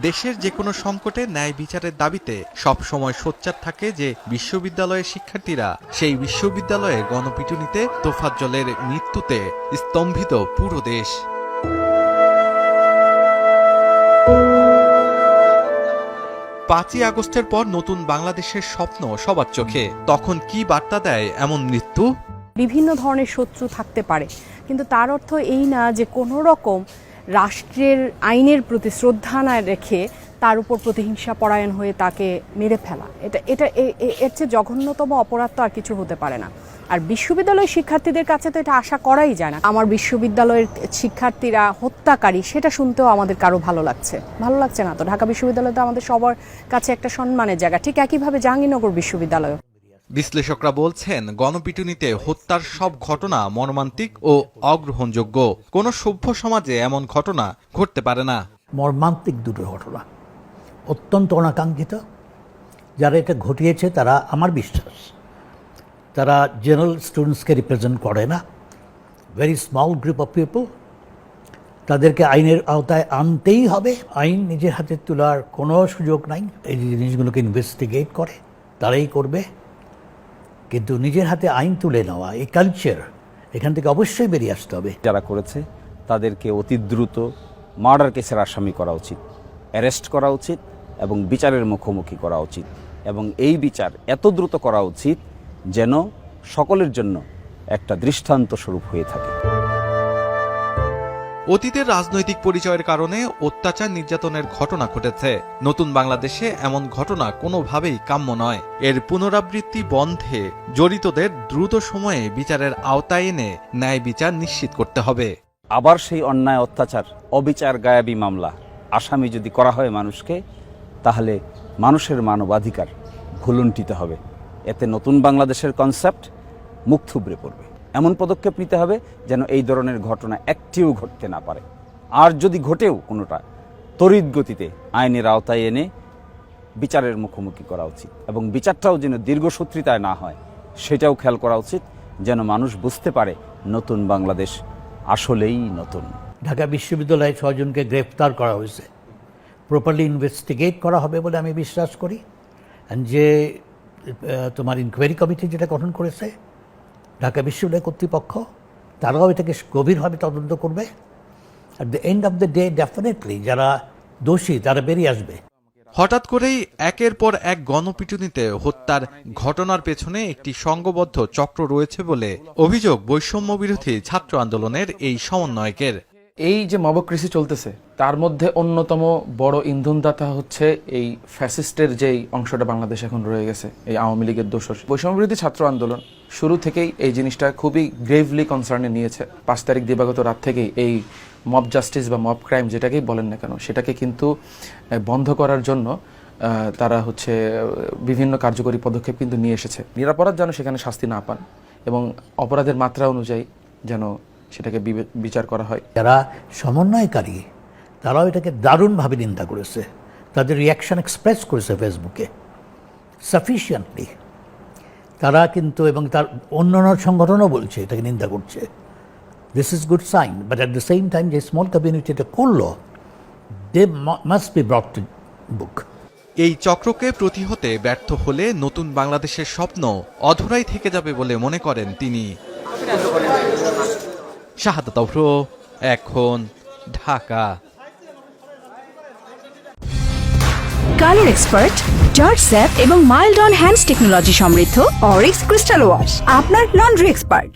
দেশের যে কোনো সংকটে ন্যায় বিচারের দাবিতে সব সময় সোচ্চার থাকে যে বিশ্ববিদ্যালয়ের শিক্ষার্থীরা, সেই বিশ্ববিদ্যালয়ে গণপিটুনিতে তোফাজ্জলের মৃত্যুতে স্তম্ভিত পুরো দেশ। 5ই আগস্টের পর নতুন বাংলাদেশের স্বপ্ন সবার চোখে। তখন কি বার্তা দেয় এমন মৃত্যু? বিভিন্ন ধরনের শত্রু থাকতে পারে, কিন্তু তার অর্থ এই না যে কোনো রকম রাষ্ট্রের আইনের প্রতি শ্রদ্ধা না রেখে তার উপর প্রতিহিংসা পরায়ণ হয়ে তাকে মেরে ফেলা। এটা এর চেয়ে জঘন্যতম অপরাধ তো আর কিছু হতে পারে না। আর বিশ্ববিদ্যালয়ের শিক্ষার্থীদের কাছে তো এটা আশা করাই যায় না। আমার বিশ্ববিদ্যালয়ের শিক্ষার্থীরা হত্যাকারী, সেটা শুনতেও আমাদের কারো ভালো লাগছে না তো। ঢাকা বিশ্ববিদ্যালয় তো আমাদের সবার কাছে একটা সম্মানের জায়গা, ঠিক একইভাবে জাহাঙ্গীরনগর বিশ্ববিদ্যালয়। বিশ্লেষকরা বলছেন, গণপিটুনিতে হত্যার সব ঘটনা মর্মান্তিক ও অগ্রহণযোগ্য। কোনো সভ্য সমাজে এমন ঘটনা ঘটতে পারে না। মর্মান্তিক দুটো ঘটনা, অত্যন্ত অনাকাঙ্ক্ষিত। যারা এটা ঘটিয়েছে তারা, আমার বিশ্বাস, তারা জেনারেল স্টুডেন্টসকে রিপ্রেজেন্ট করে না, very small group of people. তাদেরকে আইনের আওতায় আনতেই হবে। আইন নিজের হাতে তোলার কোনো সুযোগ নাই। এই জিনিসগুলোকে ইনভেস্টিগেট করে তারাই করবে, কিন্তু নিজের হাতে আইন তুলে নেওয়া, এই কালচার এখান থেকে অবশ্যই বেরিয়ে আসতে হবে। যারা করেছে তাদেরকে অতি দ্রুত মার্ডার কেসের আসামি করা উচিত, অ্যারেস্ট করা উচিত এবং বিচারের মুখোমুখি করা উচিত। এবং এই বিচার এত দ্রুত করা উচিত যেন সকলের জন্য একটা দৃষ্টান্ত স্বরূপ হয়ে থাকে। অতীতের রাজনৈতিক পরিচয়ের কারণে অত্যাচার নির্যাতনের ঘটনা ঘটেছে। নতুন বাংলাদেশে এমন ঘটনা কোনোভাবেই কাম্য নয়। এর পুনরাবৃত্তি বন্ধে জড়িতদের দ্রুত সময়ে বিচারের আওতায় এনে ন্যায় বিচার নিশ্চিত করতে হবে। আবার সেই অন্যায়, অত্যাচার, অবিচার, গায়াবী মামলা আসামি যদি করা হয় মানুষকে, তাহলে মানুষের মানবাধিকার ভুলুণ্ঠিত হবে। এতে নতুন বাংলাদেশের কনসেপ্ট মুখ থুবড়ে পড়বে। এমন পদক্ষেপ নিতে হবে যেন এই ধরনের ঘটনা একটিও ঘটতে না পারে। আর যদি ঘটেও কোনোটা, তড়িৎ গতিতে আইনের আওতায় এনে বিচারের মুখোমুখি করা উচিত। এবং বিচারটাও যেন দীর্ঘসূত্রিতায় না হয়, সেটাও খেয়াল করা উচিত, যেন মানুষ বুঝতে পারে নতুন বাংলাদেশ আসলেই নতুন। ঢাকা বিশ্ববিদ্যালয়ে 6 জনকে গ্রেফতার করা হয়েছে, প্রপারলি ইনভেস্টিগেট করা হবে বলে আমি বিশ্বাস করি। যে তোমার ইনকোয়ারি কমিটি যেটা গঠন করেছে ঢাকা বিশ্ববিদ্যালয় কর্তৃপক্ষ, তারাও এটাকে গভীরভাবে তদন্ত করবে। At the end of the day definitely যারা দোষী তারা বেরিয়ে আসবে। হঠাৎ করেই একের পর এক গণপিটুনিতে হত্যার ঘটনার পেছনে একটি সংঘবদ্ধ চক্র রয়েছে বলে অভিযোগ বৈষম্য বিরোধী ছাত্র আন্দোলনের এই সমন্বয়কের। এই যে মবক্রেসি চলতেছে, তার মধ্যে অন্যতম বড় ইন্ধনদাতা হচ্ছে এই ফ্যাসিস্টের যেই অংশটা বাংলাদেশ এখন রয়ে গেছে, এই আওয়ামী লীগের দোসর। বৈষম্য বিরোধী ছাত্র আন্দোলন শুরু থেকেই এই জিনিসটা খুবই গ্রেভলি কনসার্নে নিয়েছে। 5 তারিখ দিবাগত রাত থেকেই এই মব জাস্টিস বা মব ক্রাইম যেটাকেই বলেন না কেন, সেটাকে কিন্তু বন্ধ করার জন্য তারা হচ্ছে বিভিন্ন কার্যকরী পদক্ষেপ কিন্তু নিয়ে এসেছে। নিরপরাধ যেন সেখানে শাস্তি না পান এবং অপরাধের মাত্রা অনুযায়ী যেন সেটাকে বিচার করা হয়। যারা সমন্বয়কারী তারাও এটাকে দারুণভাবে নিন্দা করেছে, তাদের রিয়াকশন এক্সপ্রেস করেছে ফেসবুকে সাফিসিয়েন্টলি। তারা কিন্তু, এবং তার অন্যান্য সংগঠনও বলছে, এটাকে নিন্দা করছে। This is good sign, but at the same time যে স্মল কমিউনিটি এটা করলো, they must be brought to book. এই চক্রকে প্রতিহতে ব্যর্থ হলে নতুন বাংলাদেশের স্বপ্ন অধরাই থেকে যাবে বলে মনে করেন তিনি। শাহাদাত অভ্র, এখন, Dhaka. Colour expert, George sap এবং মাইল্ড অন হ্যান্ডস টেকনোলজি সমৃদ্ধ অরিক্স ক্রিস্টাল ওয়াশ, আপনার লন্ড্রি এক্সপার্ট।